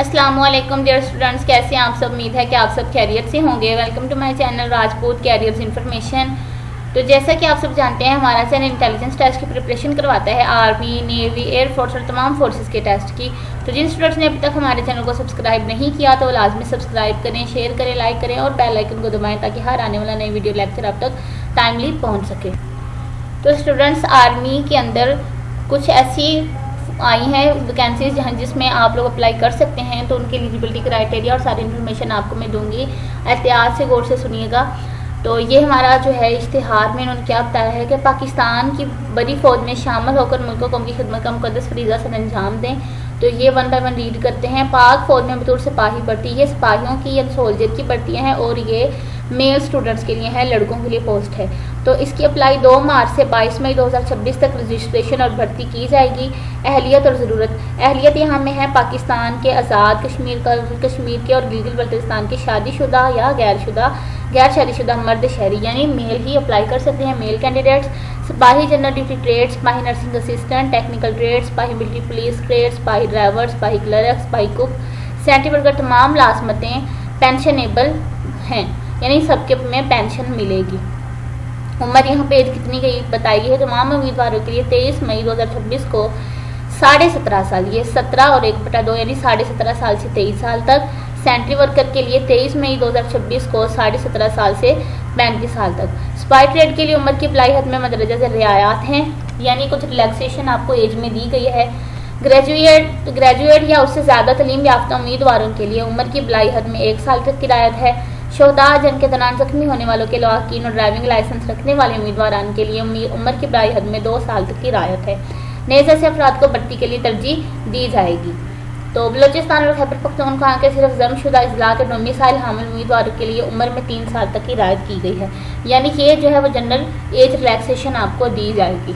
अस्सलामुअलैकुम dear students, कैसे हैं आप सब। उम्मीद है कि आप सब खैरियत से होंगे। Welcome to my channel Rajput careers information. तो जैसा कि आप सब जानते हैं, हमारा चैनल इंटेलिजेंस टेस्ट की प्रिपरेशन करवाता है, आर्मी, नेवी, एयरफोर्स और तमाम फोर्सेस के टेस्ट की। तो जिन स्टूडेंट्स ने अभी तक हमारे चैनल को सब्सक्राइब नहीं किया तो लाजमी सब्सक्राइब करें, शेयर करें, लाइक करें और बेल आइकन को दबाएं ताकि हर आने वाला नई वीडियो लेक्चर आप तक टाइमली पहुँच सके। तो स्टूडेंट्स, आर्मी के अंदर कुछ ऐसी आई हैं वैकेंसीज जहाँ जिसमें आप लोग अप्लाई कर सकते हैं। तो उनकी एलिजिबिलिटी क्राइटेरिया और सारी इन्फॉर्मेशन आपको मैं दूंगी, एहतियात से गौर से सुनिएगा। तो ये हमारा जो है इश्तिहार में इन्होंने क्या बताया है कि पाकिस्तान की बड़ी फ़ौज में शामिल होकर मुल्क कौम की खिदमत का मुकद्दस फरीज़ा सर अंजाम दें। तो ये 1 बाय 1 रीड करते हैं। पाक फ़ौज में बतौर सिपाही भर्ती, ये सिपाहियों की या सोल्जर की भर्तियाँ हैं और ये मेल स्टूडेंट्स के लिए है, लड़कों के लिए पोस्ट है। तो इसकी अप्लाई 2 मार्च से 22 मई 2026 तक रजिस्ट्रेशन और भर्ती की जाएगी। अहलियत और ज़रूरत, अहलियत यहाँ में है पाकिस्तान के आज़ाद कश्मीर के और गिलगित बल्तिस्तान के शादीशुदा या गैर शादीशुदा मर्द शहरी यानी मेल ही अप्लाई कर सकते हैं, मेल कैंडिडेट्स। सिपाही जनरल ड्यूटी ट्रेड, सिपाही नर्सिंग असिस्टेंट, टेक्निकल ट्रेड, सिपाही मिलिट्री पुलिस ट्रेड, सिपाही ड्राइवर, सिपाही क्लर्क, सिपाही कुक, सेंट्री वर्कर, तमाम लाजमतें पेंशनेबल हैं, यानी सबके में पेंशन मिलेगी। उम्र यहाँ पे एज कितनी गई बताई है तमाम उम्मीदवारों के लिए 23 मई 2026 को 17.5 साल, ये 17 और 1/2 यानी 17.5 साल से 23 साल तक। सेंट्री वर्कर के लिए 23 मई 2026 को 17.5 साल से 35 साल तक। स्पाई ट्रेड के लिए उम्र की अप्लाई हद में मदरजा से रियायत हैं, यानी कुछ रिलैक्सेशन आपको एज में दी गई है। ग्रेजुएट या उससे ज़्यादा तलीम याफ्ता उम्मीदवारों के लिए उम्र की अप्लाई हद में 1 साल तक की रियायत है। शोहदा जंग के दौरान जख्मी होने वालों के लवाकीन और ड्राइविंग लाइसेंस रखने वाले उम्मीदवारान के लिए उम्र की अप्लाई हद में 2 साल तक की रियायत है। नए जैसे अफराद को भर्ती के लिए तरजीह दी जाएगी। तो बलोचिस्तान और खैबर पख्तूनख्वा के सिर्फ जमशुदा इजला के डोमिसाइल हामिल उम्मीदवारों के लिए उम्र में 3 साल तक की रियायत की गई है, यानी ये जो है वो जनरल एज रिलैक्सेशन आपको दी जाएगी।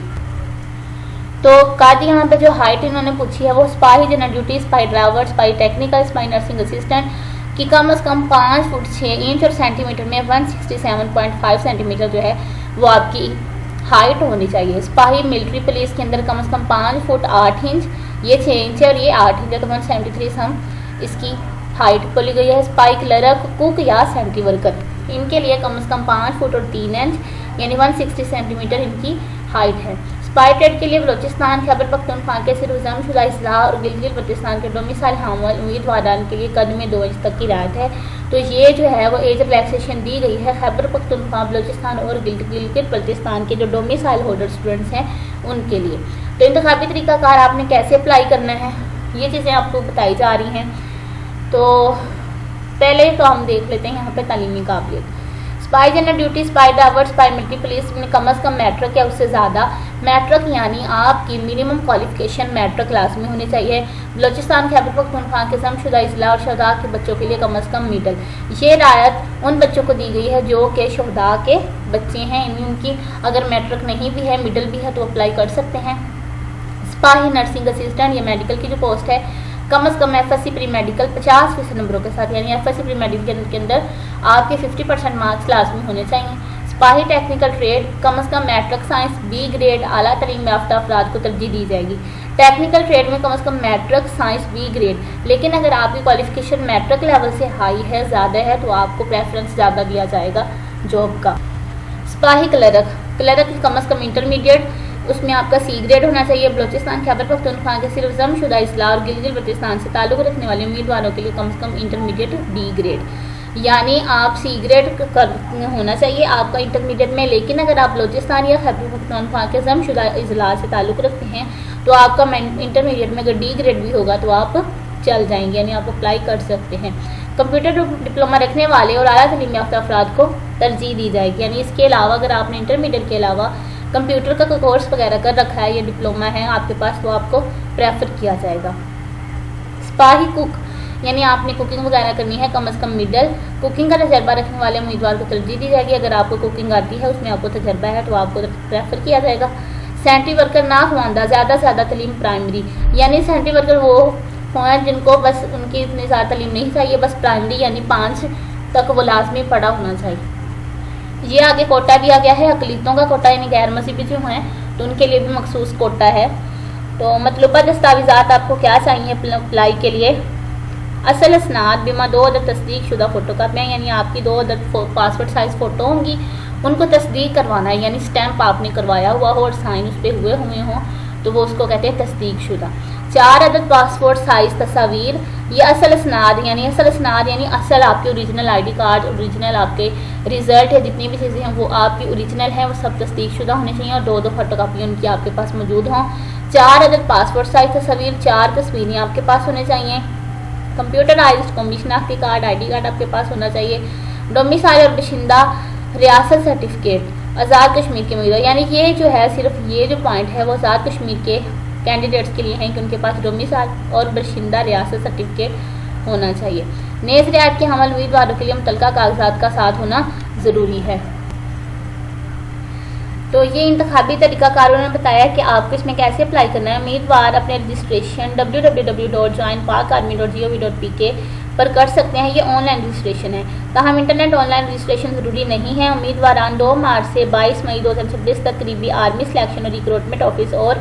तो कादी यहाँ पे जो हाइट इन्होंने पूछी है वो सिपाही जनरल ड्यूटी, सिपाही ड्राइवर, सिपाही टेक्निकल, सिपाही नर्सिंग असिस्टेंट कि कम से कम 5 फुट 6 इंच और सेंटीमीटर में 167.5 सेंटीमीटर जो है वो आपकी हाइट होनी चाहिए। सिपाही मिलिट्री पुलिस के अंदर कम से कम 5 फुट 8 इंच, ये 6 इंच है और ये 8 इंच है, तो 173 हम इसकी हाइट बोली गई है। सिपाही क्लर्क, कुक या सेंट्री वर्कर इनके लिए कम से कम 5 फुट और 3 इंच यानी 160 सेंटीमीटर इनकी हाइट है। स्पाई ट्रेड के लिए बलोचिस्तान, खैबर पख्तूनख्वा के सिर्फ जमशुदा इजला और गिलगित बल्तिस्तान के डोमिसाइल हामिल उम्मीदवारान के लिए कद में 2 इंच तक की रियायत है। तो ये जो है वो एज रिलैक्सेशन दी गई है खैबर पख्तूनख्वा, बलोचिस्तान और गिलगित बल्तिस्तान के जो डोमिसाइल होल्डर स्टूडेंट्स हैं उनके लिए। तो इंतखाबी तरीकाकार आपने कैसे अप्लाई करना है ये चीज़ें आपको बताई जा रही हैं। तो पहले तो हम देख लेते हैं यहाँ पे तालीमी काबिलियत। Spy general duty, spy driver, spy military police में कम से कम मैट्रिक या उससे ज़्यादा, मैट्रिक यानी आपकी मिनिमम क्वालिफिकेशन मैट्रिक क्लास में होनी चाहिए। बलोचिस्तान, खैबर पख्तूनख्वा के जमशुदा इजला और शहदा के बच्चों के लिए कम से कम मिडल। ये रायत उन बच्चों को दी गई है जो कि शहदा के बच्चे हैं, उनकी अगर मैट्रिक नहीं भी है मिडल भी है तो अप्लाई कर सकते हैं। सिपाही नर्सिंग असिस्टेंट या मेडिकल की जो पोस्ट है कम से कम FSC प्री मेडिकल 50% नंबरों के साथ, यानी FSC प्री मेडिकल के अंदर आपके 50% मार्क्स लाजमी होने चाहिए। सिपाही टेक्निकल ट्रेड कम से कम मैट्रिक साइंस B ग्रेड आला तलीम याफ्ता अफराद को तरजीह दी जाएगी। टेक्निकल ट्रेड में कम से कम मैट्रिक साइंस B ग्रेड, लेकिन अगर आपकी क्वालिफिकेशन मैट्रिक लेवल से हाई है, ज़्यादा है, तो आपको प्रेफरेंस ज़्यादा दिया जाएगा जॉब का। सिपाही क्लर्क कम से कम इंटरमीडिएट, उसमें आपका C ग्रेड होना चाहिए। बलोचिस्तान, खैबर पख्तूनख्वा के सिर्फ जमशुदा इजला और गिलगित बल्तिस्तान से ताल्लुक़ रखने वाले उम्मीदवारों के लिए कम से कम इंटरमीडिएट D ग्रेड, यानी आप C ग्रेड होना चाहिए आपका इंटरमीडिएट में। लेकिन अगर आप बलोचिस्तान या खैबर पख्तूनख्वा के जमशुदा इजला से ताल्लुक़ रखते हैं तो आपका इंटरमीडिएट में अगर D ग्रेड भी होगा तो आप चल जाएंगे, यानी आप अप्लाई कर सकते हैं। कंप्यूटर डिप्लोमा रखने वाले और आला तलीम याफ्ता अफराद को तरजीह दी जाएगी, यानी इसके अलावा अगर आपने इंटरमीडिएट के अलावा कंप्यूटर का कोई कोर्स वगैरह कर रखा है या डिप्लोमा है आपके पास तो आपको प्रेफर किया जाएगा। सिपाही कुक, यानी आपने कुकिंग वगैरह करनी है, कम से कम मिडल कुकिंग का तजर्बा रखने वाले उम्मीदवार को तरजीह दी जाएगी। अगर आपको कुकिंग आती है, उसमें आपको तजर्बा है तो आपको प्रेफर किया जाएगा। सेंट्री वर्कर नाखवानदा, ज़्यादा से ज़्यादा तलीम प्राइमरी, यानी सेंट्री वर्कर वो हैं जिनको बस उनकी इतनी ज़्यादा तलीम नहीं चाहिए, बस प्राइमरी यानी 5 तक वो लाजमी पढ़ा होना चाहिए। ये आगे कोटा दिया गया है अकलीतों का कोटा, यानी गैर मसीबी जो हैं तो उनके लिए भी मखसूस कोटा है। तो मतलूबा दस्तावेज़ात आपको क्या चाहिए अप्लाई के लिए, असल असनाद बिमा 2 अदद तस्दीक शुदा फ़ोटोकापियाँ, यानी आपकी 2 अदद पासपोर्ट साइज़ फ़ोटो होंगी, उनको तस्दीक करवाना है, यानी स्टैंप आपने करवाया हुआ हो और साइन उस पर हुए हों तो वो उसको कहते हैं तस्दीक शुदा। 4 अदद पासपोर्ट साइज़ तस्वीर, ये असल असनाद यानी असल आपके ओरिजिनल आईडी कार्ड, ओरिजिनल आपके रिजल्ट है, जितनी भी चीज़ें हैं वो आपकी ओरिजिनल हैं, वो सब तस्दीक शुदा होने चाहिए और 2 फोटोकॉपी उनकी आपके पास मौजूद हों। 4 अदद पासपोर्ट साइज़ तस्वीर, 4 तस्वीरें आपके पास होने चाहिए। कंप्यूटराइज्ड कौमी शनाख्ती कार्ड, आईडी कार्ड आपके पास होना चाहिए। डोमिसाइल और बशिंदा रियासत सर्टिफिकेट, आज़ाद कश्मीर के उम्मीदवार, यानी ये जो है सिर्फ ये जो पॉइंट है वो आज़ाद कश्मीर के कैंडिडेट्स के लिए हैं कि उनके पास डोमिसाइल और बशिंदा रियासत सर्टिफिकेट होना चाहिए। नेज़ रियायत के हमल उम्मीदवारों के लिए मुतलका कागजात का साथ होना ज़रूरी है। तो ये इंतखाबी तरीक़ाकारों ने बताया कि आपको इसमें कैसे अप्लाई करना है। उम्मीदवार अपने रजिस्ट्रेशन www.joinparkarmy.gov.pk पर कर सकते हैं। ये ऑनलाइन रजिस्ट्रेशन है, ताहम इंटरनेट ऑनलाइन रजिस्ट्रेशन ज़रूरी नहीं है। उम्मीदवारान 2 मार्च से 22 मई 2026 तक करीबी आर्मी सिलेक्शन और रिक्रूटमेंट ऑफिस और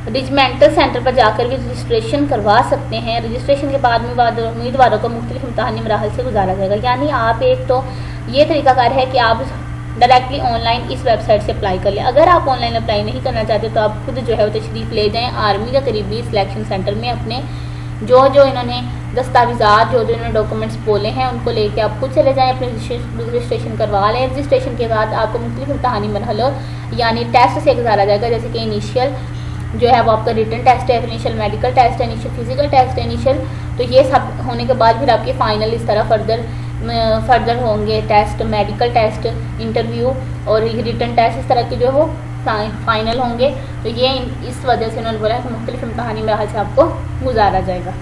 रजिमेंटल सेंटर पर जाकर भी रजिस्ट्रेशन करवा सकते हैं। रजिस्ट्रेशन के बाद उम्मीदवारों को मुख्तलिफ इम्तहानी मराहल से गुजारा जाएगा। यानी आप एक तो ये तरीकाकार है कि आप डायरेक्टली ऑनलाइन इस वेबसाइट से अप्लाई कर लें। अगर आप ऑनलाइन अप्लाई नहीं करना चाहते तो आप खुद जो है वो तशरीफ़ ले जाएँ आर्मी का करीबी सिलेक्शन सेंटर में, अपने जो इन्होंने दस्तावेज़ात जो इन्होंने डॉक्यूमेंट्स बोले हैं उनको लेके आप खुद चले जाएँ, अपने रजिस्ट्रेशन करवा लें। रजिस्ट्रेशन के बाद आपको मुख्तलिफ इम्तहानी मरहलों यानी टेस्ट से गुजारा जाएगा, जैसे कि इनिशियल जो है वो आपका रिटन टेस्ट है, इनिशियल मेडिकल टेस्ट है, इनिशियल फिजिकल टेस्ट है इनिशियल। तो ये सब होने के बाद फिर आपके फाइनल इस तरह फर्दर होंगे टेस्ट, मेडिकल टेस्ट, इंटरव्यू और रिटन टेस्ट, इस तरह के जो वो फाइनल होंगे। तो ये इस वजह से उन्होंने बोला कि मुख्तलिफ इम्तहानी मराहल से आपको गुजारा जाएगा।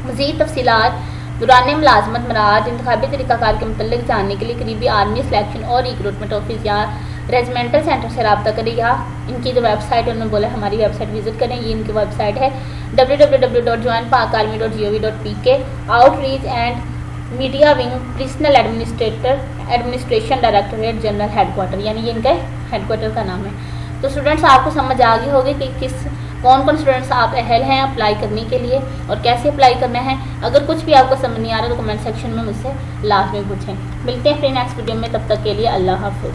मज़ीद तफसीलात दौरान मुलाजमत मराद इंतखाबी तरीक़ाकार के मुतल्लिक़ जानने के लिए करीबी आर्मी सिलेक्शन और रिक्रूटमेंट ऑफिस या रेजिमेंटल सेंटर से रब्ता करें, या इनकी जो वेबसाइट है उन्होंने बोला हमारी वेबसाइट विजिट करें। ये इनकी वेबसाइट है www.joinparkarmy.gov.pk। Outreach and media wing principal administration directorate general headquarter, यानी ये इनका हेडक्वार्टर का नाम है। तो स्टूडेंट्स आपको समझ आ गई होगी कि कौन स्टूडेंट्स आप अहल हैं अप्लाई करने के लिए और कैसे अप्लाई करना है। अगर कुछ भी आपको समझ नहीं आ रहा तो कमेंट सेक्शन में मुझसे लाजमी पूछें। मिलते हैं फिर नेक्स्ट वीडियो में, तब तक के लिए अल्लाह हाफ़िज़।